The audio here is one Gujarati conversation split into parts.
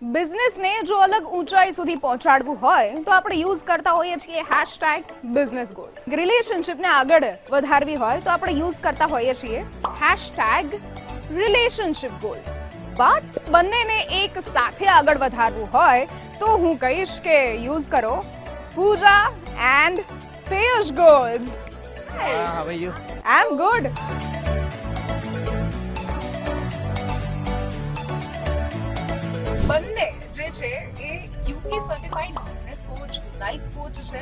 બિઝનેસને જો અલગ ઊંચાઈ સુધી પહોંચાડવું હોય તો આપણે યુઝ કરતા હોઈએ છીએ હેશટેગ બિઝનેસ ગોલ્સ. રિલેશનશિપને આગળ વધારવી હોય તો આપણે યુઝ કરતા હોઈએ છીએ હેશટેગ રિલેશનશિપ ગોલ્સ. બટ બંનેને એક સાથે આગળ વધારવું હોય તો હું કહીશ કે યુઝ કરો પૂજા એન્ડ પિયુષ ગોલ્સ. How are you? I am good. બંને જે છે એ UK certified business coach, life coach છે.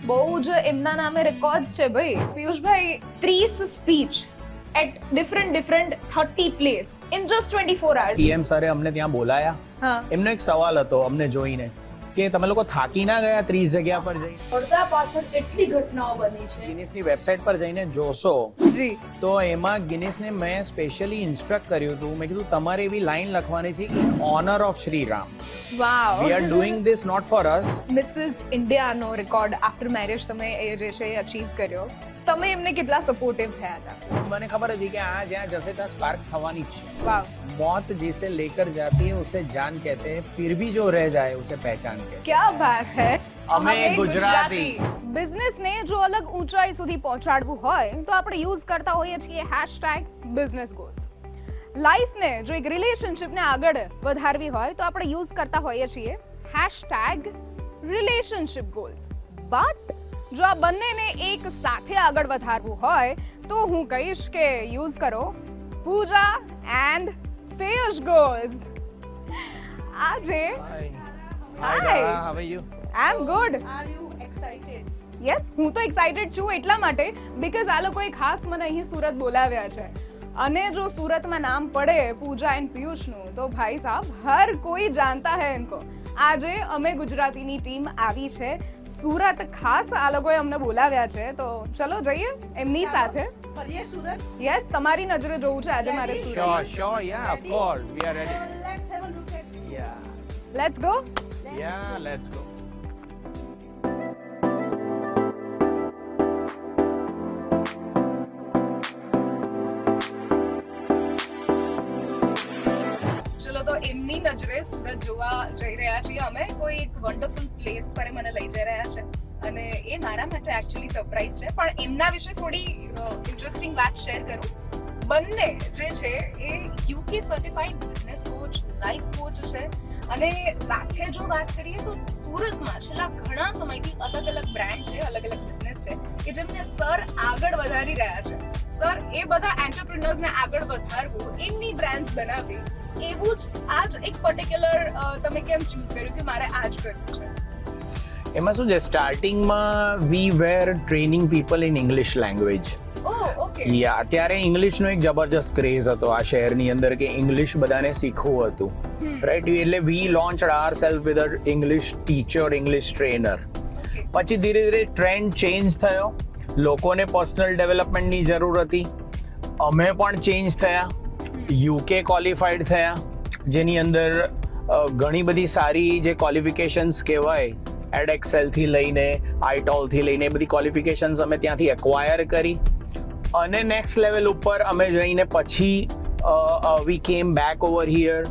બહુ જ એમના નામે રેકોર્ડ્સ છે ભાઈ. પિયુષભાઈ 30 speech at different 30 place in just 24 hours. PM સરે અમને ત્યાં બોલાયા. હા. એમનો એક સવાલ હતો અમને જોઈને કે તમે લોકો થાકી ના ગયા 30 જગ્યા પર જઈ? પડદા પાછળ એટલી ઘટનાઓ બની છે. ગિનિસની વેબસાઇટ પર જઈને જોશો જી. તો એમાં ગિનિસને મેં સ્પેશિયલી ઇન્સ્ટ્રક્ટ કર્યું હતું. મેં કીધું તમારે એવી લાઈન લખવાની છે in honour of Shri Ram. Wow. We are doing this not for us. Mrs ઇન્ડિયાનો રેકોર્ડ આફ્ટર મેરેજ તમે એ જે છે એ અચીવ કર્યો. તમે એમને કેટલા સપોર્ટિવ થયા હતા? મને ખબર હતી કે આ જ્યાં જશે ત્યાં સ્પાર્ક થવાની જ છે. વાવ. मौत जिसे लेकर जाती है उसे जान कहते हैं, फिर भी जो रह जाए उसे पहचान कहते हैं. क्या बात है. અમે ગુજરાતી. બિઝનેસને જો અલગ ઊંચાઈ સુધી પહોંચાડવું હોય તો આપણે યુઝ કરતા હોઈએ છીએ હેશટેગ બિઝનેસ ગોલ્સ. લાઈફને જો એક રિલેશનશિપને આગળ વધારવી હોય તો આપણે યુઝ કરતા હોઈએ છીએ હેશટેગ રિલેશનશિપ ગોલ્સ. બટ જો આ બંનેને એક સાથે આગળ વધારવું હોય તો હું કહીશ કે યુઝ કરો પૂજા એન્ડ પિયુષ ગોલ્સ. આજે Hi. Hi. Dara, how are you? I am good. Are you excited? Yes, હું તો એક્સાઇટેડ છું એટલા માટે બીકોઝ આ લોકોએ ખાસ મને અહીં સુરત બોલાવ્યા છે અને જો સુરતમાં નામ પડે પૂજા એન્ડ પિયુષનું તો ભાઈ સાહેબ હર કોઈ જાનતા હૈ ઇनको. આજે અમે ગુજરાતીની ટીમ આવી છે સુરત, ખાસ આ લોકોએ અમને બોલાવ્યા છે તો ચલો જઈએ એમની સાથે. ફરીએ સુરત. યસ, તમારી નજરે જોવું છે આજે મારે Surat. Sure, yeah, of course, we are ready. Let's have a look at. Yeah, let's go. let's go. ચલો તો એમની નજરે સુરત જોવા જઈ રહ્યા છીએ અમે. કોઈ એક વન્ડરફુલ પ્લેસ પર એ મને લઈ જઈ રહ્યા છે અને એ મારા માટે એકચ્યુઅલી સરપ્રાઈઝ છે, પણ એમના વિશે થોડી ઇન્ટરેસ્ટિંગ વાત શેર કરું. બંને જે છે એ UK certified business coach, life coach છે અને સાથે જો વાત કરીએ તો સુરતમાં છેલ્લા ઘણા સમયથી અલગ અલગ બ્રાન્ડ છે, અલગ અલગ બિઝનેસ છે કે જેમને સર આગળ વધારી રહ્યા છે. સર એ બધા એન્ટરપ્રિનર્સને આગળ વધારવું, એમની બ્રાન્ડ્સ બનાવવી, એવું જ આ જ એક પર્ટિક્યુલર તમે કેમ ચૂઝ કર્યું કે મારે આ જ કરવું છે? એમાં શું છે, સ્ટાર્ટિંગમાં we were training people in English language. Oh, okay. Yeah ત્યારે ઇંગ્લિશનો એક જબરજસ્ત ક્રેઝ હતો આ શહેરની અંદર કે ઇંગ્લિશ બધાને શીખવું હતું, રાઈટ? એટલે we launched ourselves with a English teacher, English trainer. પછી ધીરે ધીરે ટ્રેન્ડ ચેન્જ થયો, લોકોને પર્સનલ ડેવલપમેન્ટની જરૂર હતી, અમે પણ ચેન્જ થયા, યુકે ક્વોલિફાઈડ થયા, જેની અંદર ઘણી બધી સારી જે ક્વોલિફિકેશન્સ કહેવાય, એડએક્સેલથી લઈને આઈટોલથી લઈને એ બધી ક્વોલિફિકેશન્સ અમે ત્યાંથી એક્વાયર કરી અને નેક્સ્ટ લેવલ ઉપર અમે જઈને પછી વી કેમ બેક ઓવર હિયર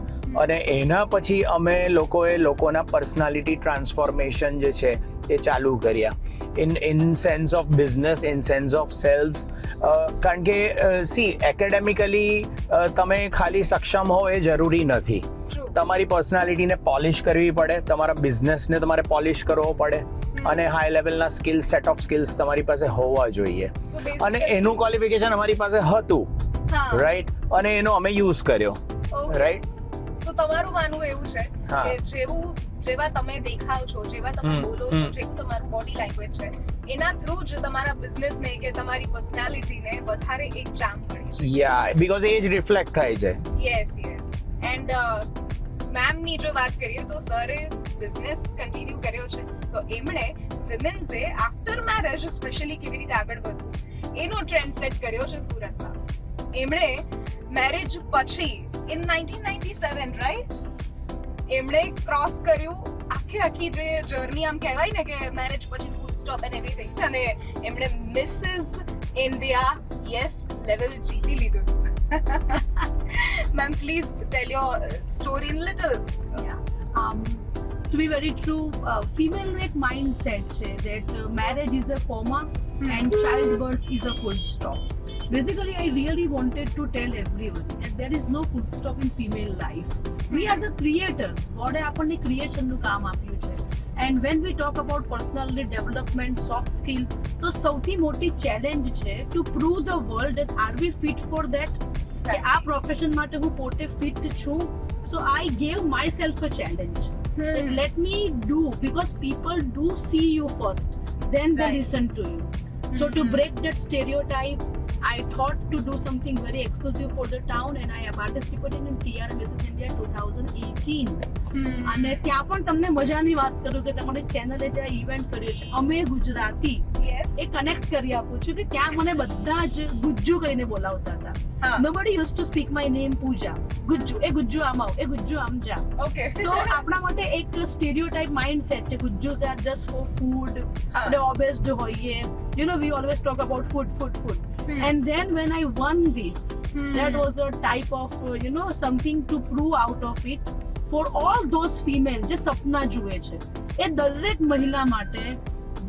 અને એના પછી અમે લોકોના પર્સનાલિટી ટ્રાન્સફોર્મેશન જે છે એ ચાલુ કર્યા in sense of business, in sense of self. કારણ કે સી એકેડેમિકલી તમે ખાલી સક્ષમ હો એ જરૂરી નથી. તમારી પર્સનાલિટીને પોલિશ કરવી પડે, તમારા બિઝનેસને તમારે પોલિશ કરવો પડે અને હાઈ લેવલના સ્કિલ્સ, સેટ ઓફ સ્કિલ્સ તમારી પાસે હોવા જોઈએ. અને એનું ક્વોલિફિકેશન અમારી પાસે હતું, રાઈટ? અને એનો અમે યુઝ કર્યો, રાઈટ? તો તમારું માનવું એવું છે હા. કે જેવા તમે દેખાવ છો, જેવા તમે બોલો છો, જેવું તમારું બોડી લેંગ્વેજ છે, એના થ્રુ જ તમારા બિઝનેસને કે તમારી પર્સનાલિટીને વધારે એક ચામ મળી છે. યા, બીકોઝ એ જ રિફ્લેક્ટ થાય છે. Yes, yes. એન્ડ મેમની જો વાત કરીએ તો સરે બિઝનેસ કન્ટિન્યુ કર્યો છે તો એમણે વિમેન્સે આફ્ટર મેરેજ સ્પેશિયલી કેવી રીતે આગળ વધવું એનો ટ્રેન્ડ સેટ કર્યો છે સુરતમાં. એમણે મેરેજ પછી ઇન 1997 રાઈટ એમણે ક્રોસ કર્યું આખી જે જર્ની આમ કહેવાય ને કે મેરેજ પછી ફૂલ સ્ટોપ એન્ડ એવરીથિંગ અને એમણે મિસિસ ઇન્ડિયા યસ લેવલ જીતી લીધું ma'am please tell your story in little To be very true, female એક mindset છે that marriage is a comma and childbirth is a full stop. Basically, I really wanted to tell everyone that there is no full stop in female life. We are the creators. God આપણને ક્રિએશનનું કામ આપ્યું છે. And when we talk about personality development, soft skill, તો સૌથી મોટી ચેલેન્જ છે to prove the world that are we fit for that? કે આ પ્રોફેશન માટે હું પોતે ફિટ છું. So I gave myself a challenge. That let me do, because people do see you first, then they listen to you. So to break that stereotype, I thought to do something very exclusive for the town, and I participated in TRM Mrs. India 2018. અને ત્યાં પણ તમને મજાની વાત કરું કે તમારી ચેનલે જે ઇવેન્ટ કર્યો છે અમે ગુજરાતી યસ એ કનેક્ટ કરી આપું છું કે ત્યાં મને બધા જ ગુજ્જુ કહીને બોલાવતા હતા. Nobody used to speak my name Pooja. Gujju એ ગુજ્જુ આમ આવ એ ગુજ્જુ આમ જા. ઓકે સો આપણા માટે એક સ્ટીરિયોટાઇપ માઇન્ડસેટ છે ગુજ્જુસ આર જસ્ટ ફોર ફૂડ આપણે ઓબેસ્ડ હોઈએ you know V always talk about food and then when I won this that was a type of something to prove out of it for all those female જે સપના જુએ છે એ દરેક મહિલા માટે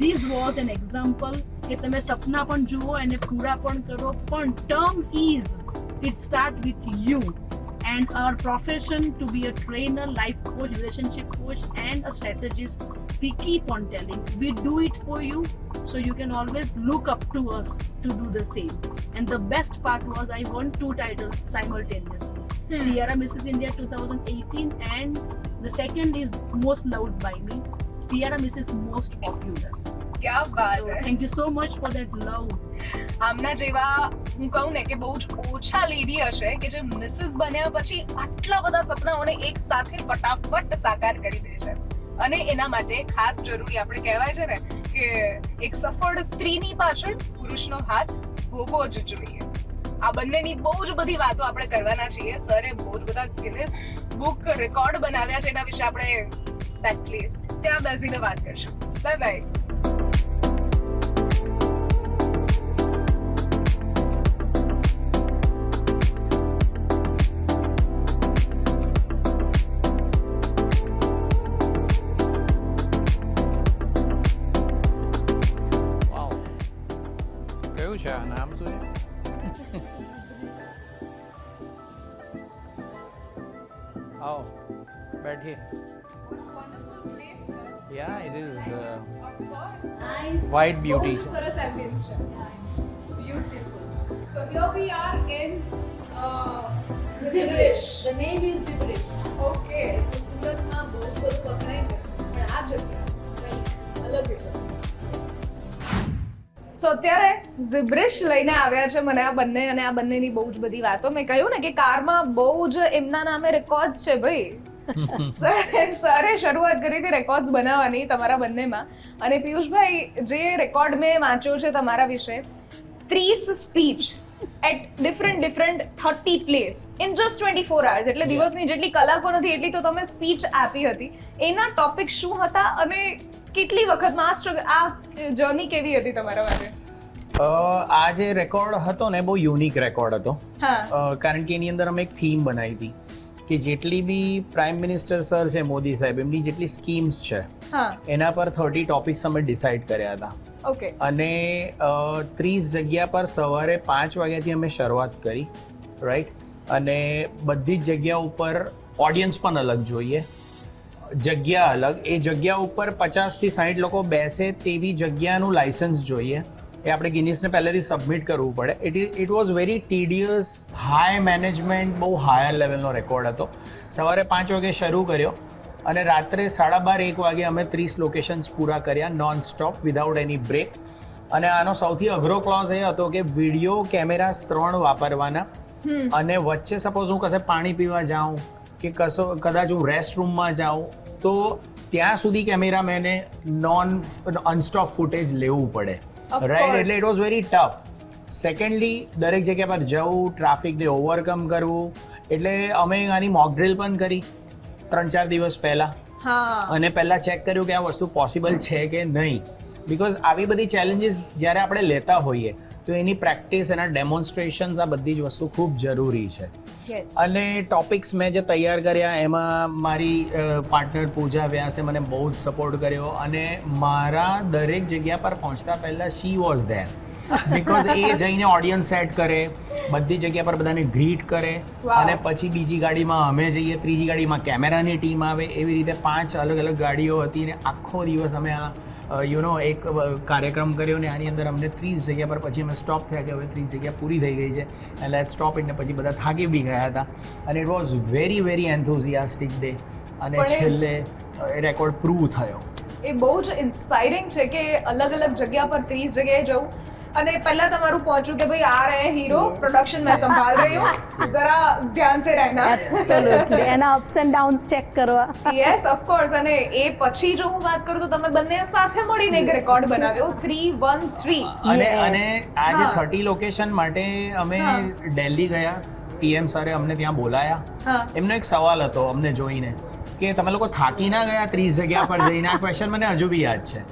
this was an example કે તમે સપના પણ જુઓ અને પૂરા પણ કરો પણ term is it start with you and our profession to be a trainer, life coach, relationship coach and a strategist, we keep on telling we do it for you so you can always look up to us to do the same. And the best part was I won 2 titles simultaneously. Tiara Mrs. India 2018 and the second is most loved by me, Tiara Mrs. most popular. क्या बात So है thank you so much for that love. આમના જેવા હું કહું ને કે બહુ જ ઓછા લેડી હશે કે જે મિસિસ બન્યા પછી આટલા બધા સપનાઓને એક સાથે ફટાફટ સાકાર કરી દે છે અને એના માટે ખાસ જરૂરી આપણે કહેવાય છે ને કે એક સફળ સ્ત્રીની પાછળ પુરુષનો હાથ હોવો જ જોઈએ. આ બંનેની બહુ જ બધી વાતો આપણે કરવાના છીએ. સરે બહુ જ બધા ગિનેસ બુક રેકોર્ડ બનાવ્યા છે એના વિશે આપણે ધેટ પ્લીઝ ત્યાં બેસીને વાત કરશું. Bye bye. કયું છે આ નામ શું છે આવો બેઠીએ યા ઇટ ઇઝ white beauty છે. સરસ ambience છે. Beautiful. So here we are in Gibberish. The name is Gibberish. Okay. So સુરતમાં બહુ જ બધું વખણાય છે પણ આ જગ્યા કંઈક અલગ છે. સો અત્યારે ઝિબ્રિશ લઈને આવ્યા છે મને આ બંને અને આ બંનેની બહુ જ બધી વાતો. મેં કહ્યું ને કે કારમાં બહુ જ એમના નામે રેકોર્ડ્સ છે ભાઈ. સરે શરૂઆત કરી હતી રેકોર્ડ્સ બનાવવાની તમારા બંનેમાં અને પિયુષભાઈ જે રેકોર્ડ મેં વાંચ્યો છે તમારા વિશે 30 speech at different 30 place in just 24 hours એટલે દિવસની જેટલી કલાકો નથી એટલી તો તમે સ્પીચ આપી હતી. એના ટોપિક શું હતા અને કેટલી વખતમાં આ જર્ની કેવી હતી તમારા માટે? આ જે રેકોર્ડ હતો ને બહુ યુનિક રેકોર્ડ હતો હા કારણ કે એની અંદર અમે એક થીમ બનાવી હતી કે જેટલી બી પ્રાઇમ મિનિસ્ટર સર છે મોદી સાહેબ એમની જેટલી સ્કીમ્સ છે હા એના પર 30 ટોપિક્સ અમે ડિસાઇડ કર્યા હતા ઓકે અને 30 જગ્યા પર સવારે 5 વાગ્યાથી અમે શરૂઆત કરી રાઈટ અને બધી જ જગ્યા ઉપર ઓડિયન્સ પણ અલગ જોઈએ જગ્યા અલગ એ જગ્યા ઉપર 50 થી 60 લોકો બેસે તેવી જગ્યાનું લાયસન્સ જોઈએ એ આપણે ગિનિસને પહેલેથી સબમિટ કરવું પડે. It was very tedious high management બહુ હાયર લેવલનો રેકોર્ડ હતો. સવારે 5 વાગે શરૂ કર્યો અને રાત્રે 12:30-1 વાગે અમે 30 લોકેશન્સ પૂરા કર્યા non stop without any break. અને આનો સૌથી અઘરો ક્લોઝ એ હતો કે વિડીયો કેમેરાસ 3 વાપરવાના અને વચ્ચે સપોઝ હું કશે પાણી પીવા જાઉં કે કદાચ હું રેસ્ટ રૂમમાં જાઉં તો ત્યાં સુધી કેમેરામેને અનસ્ટોપ ફૂટેજ લેવું પડે રાઈટ એટલે it was very tough. Secondly દરેક જગ્યા પર જવું, ટ્રાફિકને ઓવરકમ કરવું, એટલે અમે આની મોક ડ્રિલ પણ કરી 3-4 દિવસ પહેલાં. હા. અને પહેલાં ચેક કર્યું કે આ વસ્તુ પોસિબલ છે કે નહીં, બિકોઝ આવી બધી ચેલેન્જીસ જ્યારે આપણે લેતા હોઈએ તો એની પ્રેક્ટિસ, એના ડેમોન્સ્ટ્રેશન્સ, આ બધી જ વસ્તુ ખૂબ જરૂરી છે. અને ટોપિક્સ મેં જે તૈયાર કર્યા એમાં મારી પાર્ટનર પૂજા વ્યાસે મને બહુ જ સપોર્ટ કર્યો, અને મારા દરેક જગ્યા પર પહોંચતા પહેલાં શી વોઝ ધેર, બિકોઝ એ જઈને ઓડિયન્સ સેટ કરે, બધી જગ્યા પર બધાને ગ્રીટ કરે, અને પછી બીજી ગાડીમાં અમે જઈએ, ત્રીજી ગાડીમાં કેમેરાની ટીમ આવે, એવી રીતે 5 અલગ અલગ ગાડીઓ હતી, અને આખો દિવસ અમે આ એક કાર્યક્રમ કર્યો, ને આની અંદર અમને 30 જગ્યા પર પછી અમે સ્ટોપ થયા કે હવે 30 જગ્યા પૂરી થઈ ગઈ છે, અને લેટ સ્ટોપ ઇટ, ને પછી બધા થાકી બી ગયા હતા, અને it was very very enthusiastic day, અને છેલ્લે રેકોર્ડ પ્રૂવ થયો. એ બહુ જ ઇન્સ્પાયરિંગ છે કે અલગ અલગ જગ્યા પર 30 જગ્યાએ જવું, અને પહેલા તમારું પહોંચ્યું કે ભાઈ આ રહે હીરો, પ્રોડક્શન મેં સંભાળ રહી હું, જરા ધ્યાન સે રહેના. એબ્સોલ્યુટલી, એના અપ્સ એન્ડ ડાઉન્સ ચેક કરવા. Yes of course. અને એ પછી જો હું વાત કરું તો તમે બંને સાથે મળીને એક રેકોર્ડ બનાવ્યો 313. અને આ જે 30 લોકેશન માટે અમે દિલ્હી ગયા, PM સરે અમને ત્યાં બોલાયા. એમનો એક સવાલ હતો અમને જોઈને કે તમે લોકો થાકી ના ગયા 30 જગ્યા પર જઈને? આ ક્વેશ્ચન મને હજુ બી યાદ છે.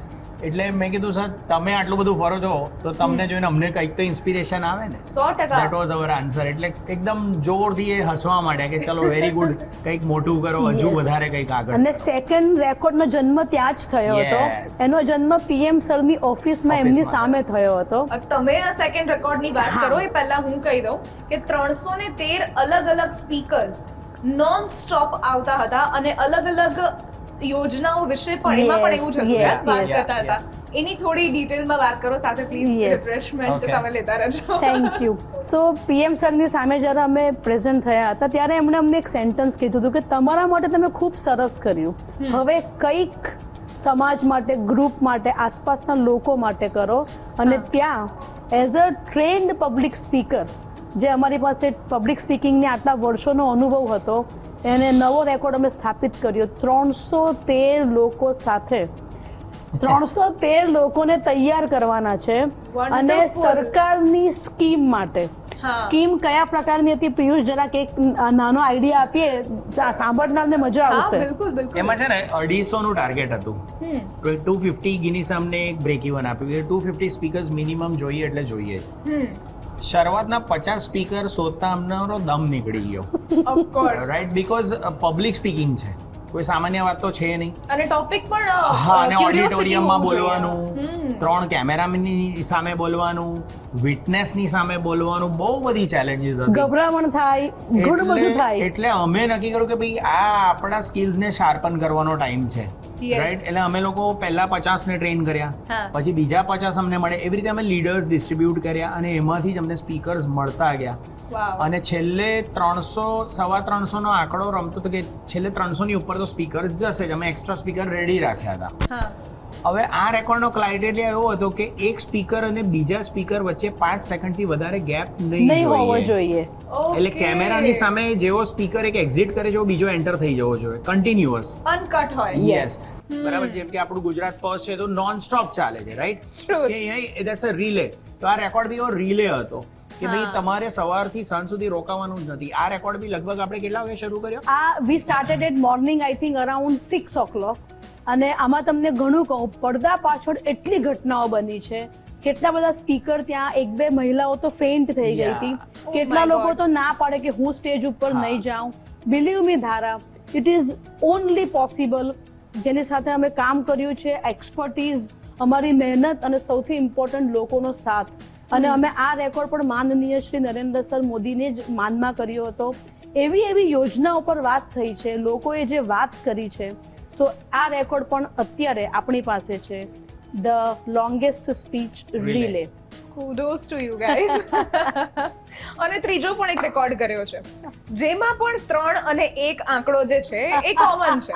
એટલે મેં કીધું સર તમે આટલું બધું ફરો છો તો તમને જોઈને અમને કંઈક તો ઇન્સ્પિરેશન આવે ને. 100%. That was hour answer. એટલે એકદમ જોરથી એ હસવા માંડ્યા કે ચલો વેરી ગુડ, કંઈક મોટું કરો, હજુ વધારે કંઈક આગળ. અને સેકન્ડ રેકોર્ડનો જન્મ ત્યાં જ થયો હતો. એનો જન્મ PM સરની ઓફિસમાં એમની સામે થયો હતો. તમે આ સેકન્ડ રેકોર્ડની વાત કરો એ પહેલા હું કહી દઉં કે 313 અલગ અલગ સ્પીકર્સ નોન સ્ટોપ આવતા હતા, અને અલગ અલગ યોજનાઓ વિશે પણ એમાં પણ એવું જ હતું વાત કરતા હતા. એની થોડી ડિટેલમાં વાત કરો સાથે પ્લીઝ. રિફ્રેશમેન્ટ તમે લેતા રહેજો. Thank you. સો PM સરની સામે જ્યારે અમે પ્રેઝન્ટ થયા હતા ત્યારે એમણે અમને એક સેન્ટેન્સ કીધું હતું કે તમારા માટે તમે ખૂબ સરસ કર્યું, હવે કંઈક સમાજ માટે, ગ્રુપ માટે, આસપાસના લોકો માટે કરો. અને ત્યાં as a trend public speaker, જે અમારી પાસે પબ્લિક સ્પીકિંગની આટલા વર્ષોનો અનુભવ હતો, એને નવો રેકોર્ડ અમે સ્થાપિત કર્યો. 313 લોકો સાથે 313 લોકોને તૈયાર કરવાના છે, અને સરકારની સ્કીમ માટે. સ્કીમ કયા પ્રકારની હતી પિયુષ, જરાક એક નાનો આઈડિયા આપીએ, સાંભળનારને મજા આવશે. એમાં છે ને 250 નું ટાર્ગેટ હતું. 250 ગિનીસ અમને એક બ્રેક ઇવન આપ્યું કે 250 સ્પીકર્સ મિનિમમ જોઈએ એટલે જોઈએ. શરૂઆતના 50 સ્પીકર શોધતા અમને દમ નીકળી ગયો. Of course. Right, because public speaking છે, કોઈ સામાન્ય વાત તો છે નહીં. અને ટોપિક પણ હા, અને ઓડિટોરિયમમાં બોલવાનું, 3 કેમેરામેનની સામે બોલવાનું, વિટનેસની સામે બોલવાનું, બહુ બધી ચેલેન્જીસ હતી. ગભરામણ થાય, ઘણું બધું થાય. એટલે અમે નક્કી કર્યું કે ભાઈ આ આપણા સ્કિલ્સને શાર્પન કરવાનો ટાઈમ છે. રાઈટ, એટલે અમે લોકો પહેલા 50 ને ટ્રેન કર્યા, પછી બીજા 50 અમને મળે, એવી રીતે અમે લીડર્સ ડિસ્ટ્રીબ્યુટ કર્યા, અને એમાંથી જ અમને સ્પીકર્સ મળતા ગયા. અને છેલ્લે 300-350 નો આંકડો રમતો હતો કે છેલ્લે 300 ની ઉપર તો સ્પીકર જશે જ. અમે એક્સ્ટ્રા સ્પીકર રેડી રાખ્યા હતા. હવે આ રેકોર્ડનો ક્રાઇટેરિયા એવો હતો કે એક સ્પીકર અને બીજા સ્પીકર વચ્ચે 5 સેકન્ડથી વધારે ગેપ નહીં હોવો જોઈએ. એટલે કેમેરાની સામે જેવો સ્પીકર એક એક્ઝિટ કરે છે બીજો એન્ટર થઈ જવો જોઈએ, કન્ટિન્યુઅસ, અનકટ હોય. યસ, બરાબર. જેમ કે આપણું ગુજરાત ફર્સ્ટ છે તો નોન સ્ટોપ ચાલે છે, રાઈટ? કે ધેટ્સ અ રિલે. તો આ રેકોર્ડ બી એવો રિલે હતો કે ભાઈ તમારે સવારથી સાંજ સુધી રોકાવાનું જ નથી. આ રેકોર્ડ બી લગભગ આપણે કેટલા વાગે શરૂ કર્યો? We started at morning I think around 6 o'clock. અને આમાં તમને ઘણું કહું, પડદા પાછળ એટલી ઘટનાઓ બની છે. કેટલા બધા સ્પીકર, ત્યાં 1-2 મહિલાઓ તો ફેઇન્ટ થઈ ગઈ હતી. કેટલા લોકો તો ના પાડે કે હું સ્ટેજ ઉપર નહીં જાઉં. બિલીવ મી ધારા, ઇટ ઇઝ ઓનલી પોસિબલ જેની સાથે અમે કામ કર્યું છે, એક્સપર્ટીઝ, અમારી મહેનત, અને સૌથી ઇમ્પોર્ટન્ટ લોકોનો સાથ. અને અમે આ રેકોર્ડ પણ માનનીય શ્રી નરેન્દ્ર સર મોદીને જ માનમાં કર્યો હતો. એવી યોજનાઓ પર વાત થઈ છે, લોકોએ જે વાત કરી છે. સો આ રેકોર્ડ પણ અત્યારે આપણી પાસે છે, the longest speech relay. Kudos to you guys. અને ત્રીજો પણ એક રેકોર્ડ કર્યો છે, જેમાં પણ 3 અને 1 આંકડો જે છે એ કોમન છે.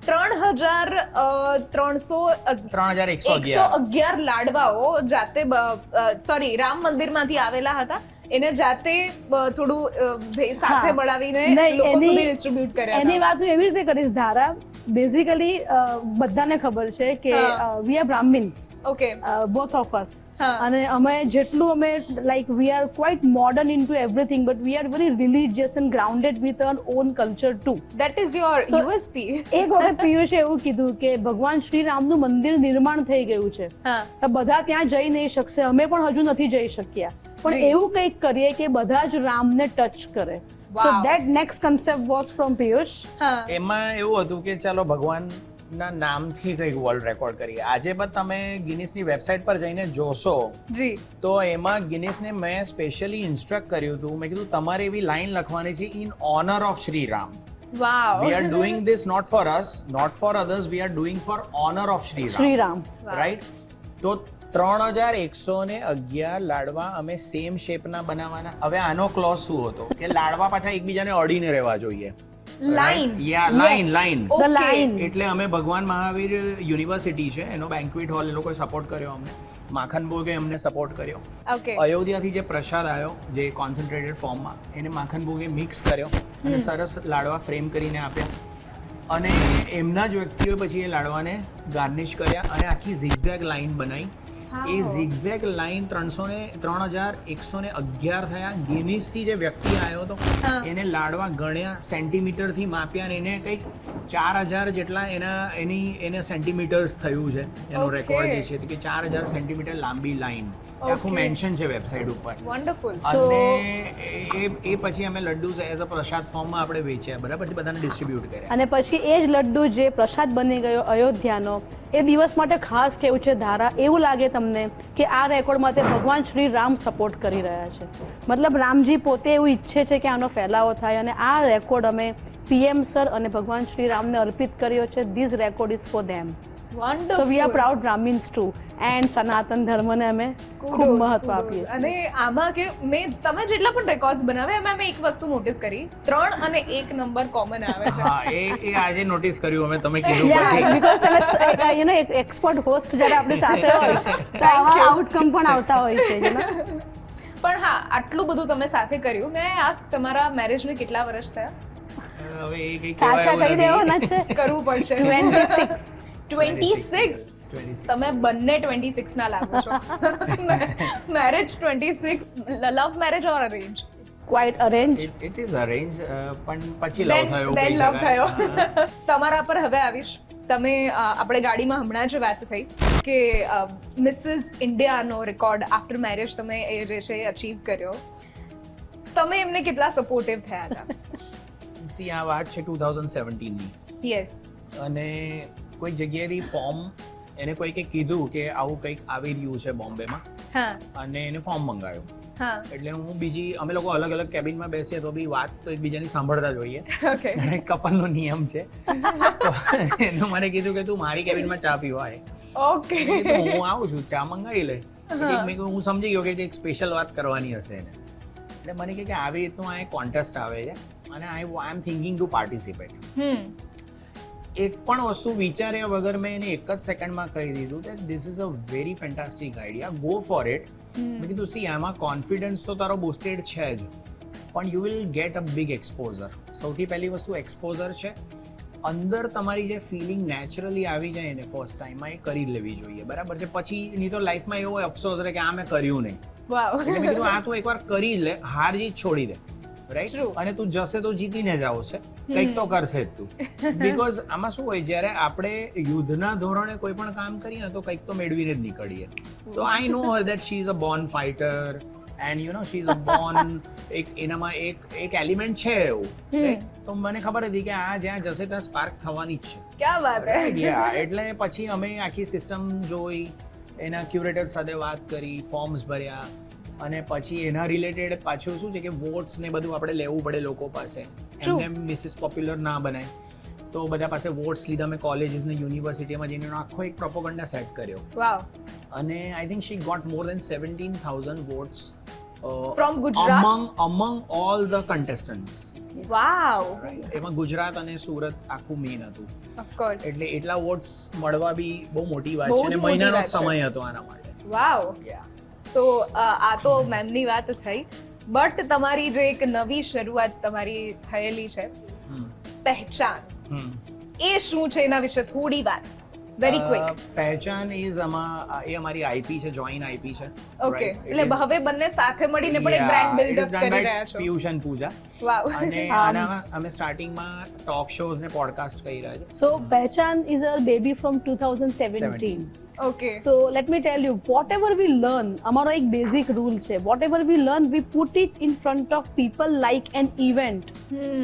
3,111 લાડવાઓ જાતે રામ મંદિરમાંથી આવેલા હતા, એને જાતે થોડું સાથે હા. મળાવીને નહીં, લોકો એની- સુધી ડિસ્ટ્રીબ્યુટ કર્યા એની હતા. વાત હું એવી રીતે કરીશ ધારા. બેઝિકલી બધાને ખબર છે કે હા. We are Brahmins, okay both of us. હા. અને અમે જેટલું અમે like we are quite modern into everything, but we are very religious and grounded with uh own culture too. That is your So- USP. એક વખત પિયુષે એવું કીધું કે ભગવાન શ્રી રામનું મંદિર નિર્માણ થઈ ગયું છે, હા તો બધા ત્યાં જઈ નહીં શકશે, અમે પણ હજુ નથી જઈ શક્યા, પણ જી. એવું કંઈક કરીએ કે બધા જ રામને ટચ કરે. સો Wow. That next concept was from Piyush. હા એમાં એવું હતું કે ચાલો ભગવાનના નામથી કંઈક વર્લ્ડ રેકોર્ડ કરીએ. આજે પણ તમે ગિનિસની વેબસાઇટ પર જઈને જોશો જી તો એમાં ગિનિસને મેં સ્પેશિયલી ઇન્સ્ટ્રક્ટ કર્યું હતું. મેં કીધું તમારે એવી લાઈન લખવાની છે in honour of Shri Ram. Wow We are doing this not for us, not for others. We are doing for honor of Shri Ram. Shri Ram. Wow. Right? તો 3111 લાડવા અમે સેમ શેપના બનાવવાના. હવે આનો ક્લોઝ શું હતો કે લાડવા પાછા એકબીજાને અડીને રહેવા જોઈએ. Line yeah line line. The Okay. line. એટલે અમે ભગવાન મહાવીર યુનિવર્સિટી છે એનો બેન્ક્વેટ હોલ એ લોકોએ સપોર્ટ કર્યો અમને. માખન ભોગે અમને સપોર્ટ કર્યો. ઓકે અયોધ્યાથી જે પ્રસાદ આવ્યો જે કોન્સન્ટ્રેટેડ ફોર્મમાં એને માખન ભોગે મિક્સ કર્યો અને સરસ લાડવા ફ્રેમ કરીને આપ્યા. અને એમના જ વ્યક્તિઓએ પછી એ લાડવાને ગાર્નિશ કર્યા અને આખી ઝિગઝેગ લાઈન બનાવી. એ ઝિગઝેગ લાઈન 3111 થયા. ગિનિસથી જે વ્યક્તિ આવ્યો હતો હા. એને લાડવા ગણ્યા, સેન્ટીમીટરથી માપ્યા અને એને કંઈક 4000 જેટલા એને સેન્ટીમીટર્સ થયું છે એનો Okay. રેકોર્ડ જે છે કે 4000 સેન્ટીમીટર લાંબી લાઈન. આખું Okay. મેન્શન છે વેબસાઇટ ઉપર. વન્ડરફુલ So- અને એ પછી અમે લડ્ડુ એઝ અ પ્રસાદ ફોર્મમાં આપણે વેચ્યા, બરાબર, પછી બધાને ડિસ્ટ્રીબ્યુટ કર્યા. અને પછી એ જ લડ્ડુ જે પ્રસાદ બની ગયો અયોધ્યાનો, એ દિવસ માટે ખાસ કેવું છે ધારા, એવું લાગે તમને કે આ રેકોર્ડ માટે ભગવાન શ્રી રામ સપોર્ટ કરી રહ્યા છે. મતલબ રામજી પોતે એવું ઈચ્છે છે કે આનો ફેલાવો થાય અને આ રેકોર્ડ અમે પીએમ સર અને ભગવાન શ્રી રામને અર્પિત કર્યો છે. This record is for them. So we are proud Brahmins too and Sanatan ધર્મને અમે ખૂબ મહત્વ આપીએ. અને આમાં કે તમે જેટલા પણ રેકોર્ડ્સ બનાવ્યા એમાં મેં એક વસ્તુ નોટિસ કરી, 3 અને 1 નંબર કોમન આવે છે. હા, એ આજે નોટિસ કર્યું અમે, તમે કીધું Yeah, પછી. because તમે યુ નો એક એક્સપર્ટ હોસ્ટ જ્યારે આપણી સાથે હોય તો આવા you. આઉટકમ પણ આવતા હોય છે, you know. પણ હા, આટલું બધું તમે સાથે કર્યું. મેં આ તમારા મેરેજને કેટલા વર્ષ થયા? હવે એ કંઈ સાચા કહેવાય કહી એવું દેવાના છે. કરવું પડશે. 26 તમે બંને 26 ના લાગો છો. Marriage 26. Love marriage or arrange? Quite arrange. It is arrange, પણ પછી લવ થયો એવું then કહી love થયો. શકાય. તમારા પર હવે આવીશ. તમે આપણે ગાડીમાં હમણાં જ વાત થઈ કે મિસિસ ઇન્ડિયાનો રેકોર્ડ આફ્ટર મેરેજ તમે એ જે છે અચીવ કર્યો. તમે એમને કેટલા સપોર્ટિવ થયા હતા? See, આ વાત છે 2017 ની યસ અને કોઈક જગ્યાએથી ફોર્મ એને કોઈકે કીધું કે આવું કંઈક આવી રહ્યું છે બોમ્બેમાં હા અને એને ફોર્મ મંગાવ્યું. હા એટલે હું અમે લોકો અલગ અલગ કેબિનમાં બેસીએ તો બી વાત તો એકબીજાની સાંભળતા જ હોઈએ. ઓકે કપલનો નિયમ છે. તો એને મને કીધું કે તું મારી કેબિનમાં ચા પીવા આય. ઓકે મેં કીધું, હું આવું છું, ચા મંગાવી લે. મેં કીધું, હું સમજી ગયો કે એક સ્પેશિયલ વાત કરવાની હશે એને. એટલે મને કહે કે આવી રીતનું આ એક કોન્ટેસ્ટ આવે છે અને આઈ એમ થિંકિંગ ટુ પાર્ટિસિપેટ. એક પણ વસ્તુ વિચાર્યા વગર મેં એને એક જ સેકન્ડમાં કહી દીધું કે this is a very fantastic idea, go for it. મેં કીધું સી આમાં કોન્ફિડન્સ તો તારો બુસ્ટેડ છે જ, પણ you will get a big exposure. સૌથી પહેલી વસ્તુ એક્સપોઝર છે. અંદર તમારી જે ફિલિંગ નેચરલી આવી જાય ને ફર્સ્ટ ટાઈમમાં, એ કરી લેવી જોઈએ, બરાબર છે. પછી નહીં તો લાઈફમાં એવો અફસોસ રહે કે આ મેં કર્યું નહીં. વાવ એટલે મેં કીધું આ તું એકવાર કરી લે, હાર જીત છોડી દે, રાઈટ. True. અને તું જશે તો જીતીને જ આવશે, કંઈક તો કરશે જ તું. બીકોઝ આમાં શું હોય, જ્યારે આપણે યુદ્ધના ધોરણે કોઈ પણ કામ કરીએ ને તો કંઈક તો મેળવીને જ નીકળીએ. તો I know her that she is a born fighter and you know she is a born એનામાં એક એલિમેન્ટ છે એવું, right? તો મને ખબર હતી કે આ જ્યાં જશે ત્યાં સ્પાર્ક થવાની જ છે. ક્યાં વાત હે. Yeah, એટલે પછી અમે આખી સિસ્ટમ જોઈ, એના ક્યુરેટર સાથે વાત કરી, ફોર્મ્સ ભર્યા અને પછી એના રિલેટેડ પાછું શું છે કે વોટ્સ ને બધું આપણે લેવું પડે લોકો પાસે. એમને મિસિસ પોપ્યુલર ના બનાય તો બધા પાસે વોટ્સ લીધા. મેં કોલેજીસ ને યુનિવર્સિટીમાં જઈને આખો એક પ્રોપોગન્ડા સેટ કર્યો વાવ અને I think she got more than 17,000 votes From Gujarat? among all the contestants. Wow એમાં ગુજરાત અને સુરત આખું મેઇન હતું. ઓફ કોર્સ એટલે એટલા વોટ્સ મળવા બી બહુ મોટી વાત બહુ છે જ અને મોટી મહિનાનો વાત જ છે. સમય હતો આના માટે. વાવ. તો આ તો મેમની વાત થઈ. બટ તમારી જે એક નવી શરૂઆત તમારી થયેલી છે પહેચાન, એ શું છે એના વિશે થોડી વાત, વેરી ક્વિક. પહેચાન ઇઝ એ અમારી આઈપી છે, જોઈન આઈપી છે. ઓકે, એટલે હવે બંને સાથે મળીને પણ એક બ્રાન્ડ બિલ્ડ અપ કરી રહ્યા છો. પિયુષ અને પૂજા. વાવ. અને આનામાં અમે સ્ટાર્ટિંગમાં ટોક શોઝ ને પોડકાસ્ટ કરી રહ્યા છે. So Pehchan is our baby from 2017. Okay. So let me tell you, whatever we learn, અમારો એક basic rule છે, whatever we learn, we put it in front of people like an event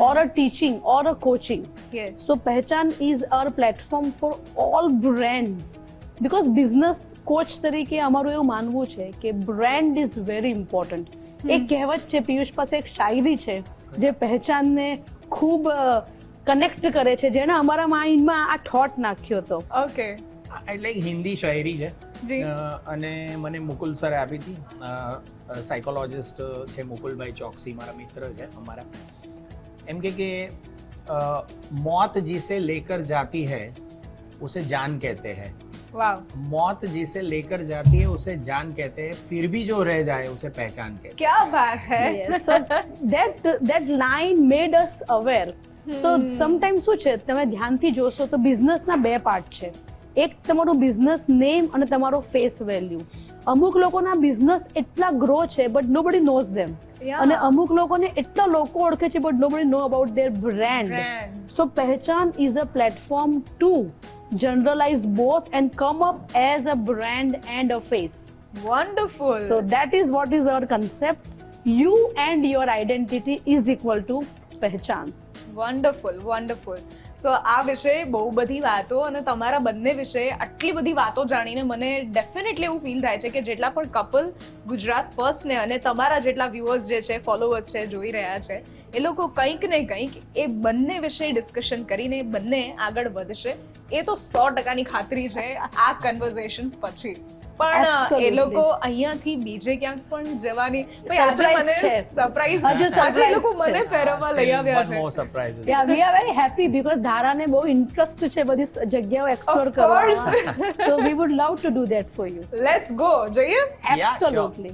or a teaching or a coaching. Yes. So Pehchan is our platform for all brands. Because business coach તરીકે અમારું એવું માનવું છે કે brand is very important. એક કહેવત છે, પિયુષ પાસે એક શાયરી છે જે પહેચાનને ખૂબ કનેક્ટ કરે છે, જેણે અમારા માઇન્ડમાં આ થોટ નાખ્યો હતો. ઓકે. એટલે એક હિન્દી શાયરી છે જી. અને મને મુકુલ સરે આપી હતી. સાયકોલોજિસ્ટ છે મુકુલભાઈ ચોકસી, મારા મિત્ર છે અમારા. એમ કે मौत जिसे लेकर जाती है उसे जान कहते हैं. वाव. मौत जिसे लेकर जाती है उसे जान कहते हैं, फिर भी जो रह जाए उसे पहचान कहते हैं. क्या बात है. Yes. So that line made us aware. So sometimes શું છે, તમે ધ્યાનથી જોશો તો બિઝનેસના બે પાર્ટ છે. એક તમારું બિઝનેસ નેમ અને તમારો ફેસ વેલ્યુ. અમુક લોકોના બિઝનેસ એટલા ગ્રો છે બટ નોબડી નોઝ ધેમ, અને અમુક લોકોને એટલા લોકો ઓળખે છે but nobody know about their brand. So Pehchaan is a platform to generalize both and come up as a brand and a face. Wonderful. So that is what is our concept. You and your identity is equal to Pehchaan. Wonderful, wonderful. So આ વિશે બહુ બધી વાતો અને તમારા બંને વિશે આટલી બધી વાતો જાણીને મને ડેફિનેટલી એવું ફીલ થાય છે કે જેટલા પણ કપલ ગુજરાત ફર્સ્ટને અને તમારા જેટલા વ્યુઅર્સ જે છે, ફોલોવર્સ છે, જોઈ રહ્યા છે, એ લોકો કંઈક ને કંઈક એ બંને વિશે ડિસ્કશન કરીને બંને આગળ વધશે. એ તો 100% ખાતરી છે આ કન્વર્ઝેશન પછી. પણ એ લોકો અહીંયાથી બીજે ક્યાંક પણ જવાની આજે મને સરપ્રાઈઝ, આજે એ લોકો મને ફેરવવા લઈ આવ્યા છે. More surprises. Yeah, we are very happy because ધારાને બહુ ઇન્ટરેસ્ટ છે બધી જગ્યાઓ એક્સપ્લોર Of course. કરવામાં. So we would love to do that for you. Let's go. જઈએ. Yeah, sure. Absolutely.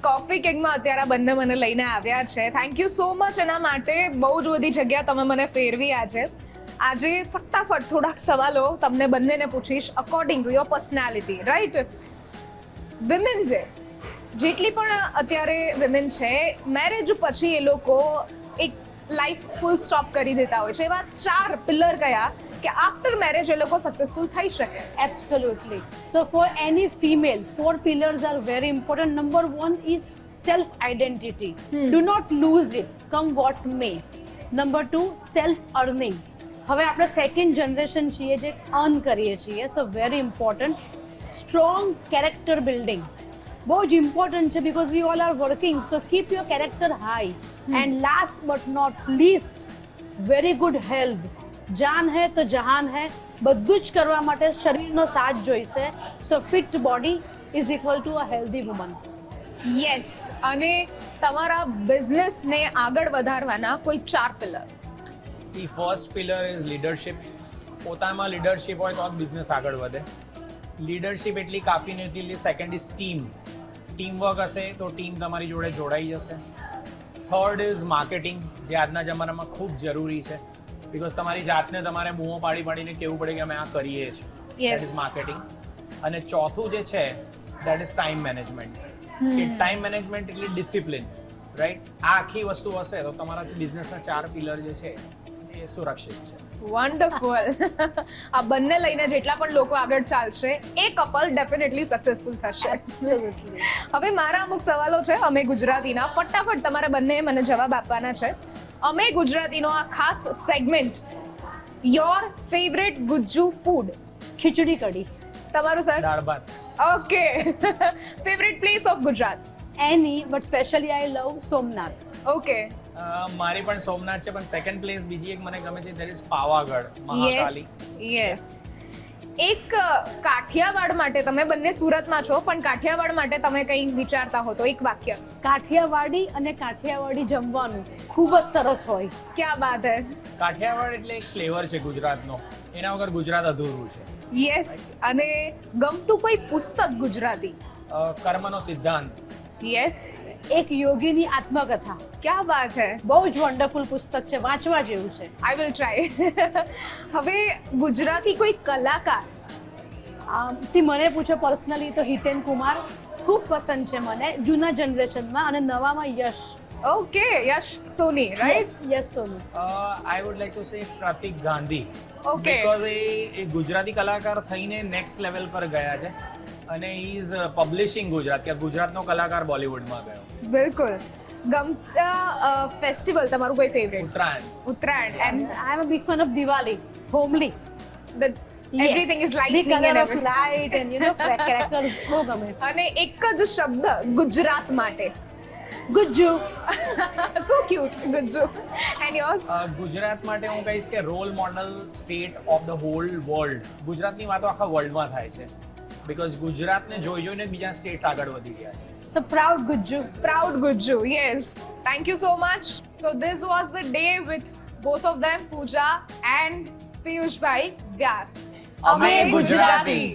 કોફી કિંગમાં અત્યારે બંને મને લઈને આવ્યા છે. થેન્ક યુ સો મચ એના માટે. બહુ જ બધી જગ્યા તમે મને ફેરવી આજે. આજે ફટાફટ થોડાક સવાલો તમને બંનેને પૂછીશ according to your personality, right? વિમેન્સે જેટલી પણ અત્યારે વિમેન છે, મેરેજ પછી એ લોકો એક લાઈફ ફૂલ સ્ટોપ કરી દેતા હોય છે. એવા 4 પિલર કયા કે આફ્ટર મેરેજ એ લોકો સક્સેસફુલ થઈ શકે? Absolutely. So for any female, 4 pillars are very important. Number 1 is self-identity. Do not lose it, come what may. Number 2, self-earning. હવે આપણે સેકન્ડ જનરેશન છીએ જે અર્ન કરીએ છીએ, so very important. Strong character building બહુ જ ઇમ્પોર્ટન્ટ છે because we all are working, so keep your character high. And last but not least, very good health. જાન હે તો જહાન હે, બધું જ કરવા માટે શરીરનો સાથ જોઈશે. So fit body is equal to a healthy woman. Yes. અને તમારા બિઝનેસને આગળ વધારવાના કોઈ 4 pillar? See, first pillar is leadership. પોતામાં લીડરશિપ હોય તો જ બિઝનેસ આગળ વધે. લીડરશિપ એટલી કાફી નથી. Second is team. Team work હશે તો ટીમ તમારી જોડે જોડાઈ જશે. થર્ડ ઇઝ માર્કેટિંગ, જે આજના જમાનામાં ખૂબ જરૂરી છે. બીકોઝ તમારી જાતને તમારે બૂમો પાડીને કહેવું પડે કે અમે આ કરીએ છીએ. That is marketing. અને ચોથું જે છે દેટ ઇઝ ટાઈમ મેનેજમેન્ટ. કે ટાઈમ મેનેજમેન્ટ એટલે ડિસિપ્લિન, રાઈટ? આ આખી વસ્તુ હશે તો તમારા બિઝનેસના 4 પિલર જે છે એ સુરક્ષિત છે. વન્ડરફુલ. આ બંને લઈને જેટલા પણ લોકો આગળ ચાલશે એ કપલ ડેફિનેટલી સક્સેસફુલ થશે. Absolutely. હવે મારા અમુક સવાલો છે અમે ગુજરાતીના, ફટાફટ તમારે બંને મને જવાબ આપવાના છે. અમે ગુજરાતીનો આ ખાસ segment, your favourite Gujju food. Khichdi kadhi. તમારું સર? દાળ ભાત. Okay. Favourite place of Gujarat? Any, but specially I love Somnath. Okay. મારી પણ સોમનાથ છે, પણ સેકન્ડ પ્લેસ બીજી એક મને ગમે છે, that is Pavagadh, Mahakali. Yes. એક કાઠિયાવાડ માટે, તમે બંને સુરતમાં છો પણ કાઠિયાવાડ માટે તમે કંઈ વિચારતા હો તો એક વાક્ય. કાઠિયાવાડી અને કાઠિયાવાડી જમવાનું ખૂબ જ સરસ હોય. ક્યાં બાત હે. કાઠિયાવાડ એટલે એક ફ્લેવર છે ગુજરાતનો, એના વગર ગુજરાત અધૂરું છે. યસ. અને ગમતું કોઈ પુસ્તક ગુજરાતી? કર્મનો સિદ્ધાંત. યસ. એક યોગીની આત્મકથા, ક્યાં બાત હે. બહુ જ વન્ડરફુલ પુસ્તક છે, વાંચવા જેવું છે. I will try. હવે ગુજરાતી કોઈ કલાકાર? સી મને પૂછો પર્સનલી તો હિતેન કુમાર ખૂબ પસંદ છે મને, જૂના જનરેશનમાં, અને નવામાં Yash. Okay, Yash Soni, right? Yes Soni. I would like to say Pratik Gandhi. Okay. Because એ ગુજરાતી કલાકાર થઈને નેક્સ્ટ લેવલ પર ગયા છે અને હી ઇઝ પબ્લિશિંગ ગુજરાત, કે ગુજરાતનો કલાકાર બોલિવૂડમાં ગયો. બિલકુલ. ગમતા ફેસ્ટિવલ તમારું કોઈ favourite? Uttarayan. Uttarayan. And I am a big fan of Diwali, homely. Everything is The lightning color and of light and crackers બહુ ગમે. અને એક જ શબ્દ ગુજરાત માટે. Gujju. So cute, Gujju. And yours? Gujarat માટે હું કહીશ કે role model state of the whole world. ગુજરાતની વાતો આખા વર્લ્ડમાં થાય છે, બીકોઝ ગુજરાતને જોઈ જોઈને બીજા સ્ટેટ્સ આગળ વધી ગયા છે. So proud Gujju. Proud Gujju, yes. Thank you so much. So this was the day with both of them, Pooja and Piyush Bhai Vyas. અમે ગુજરાતી.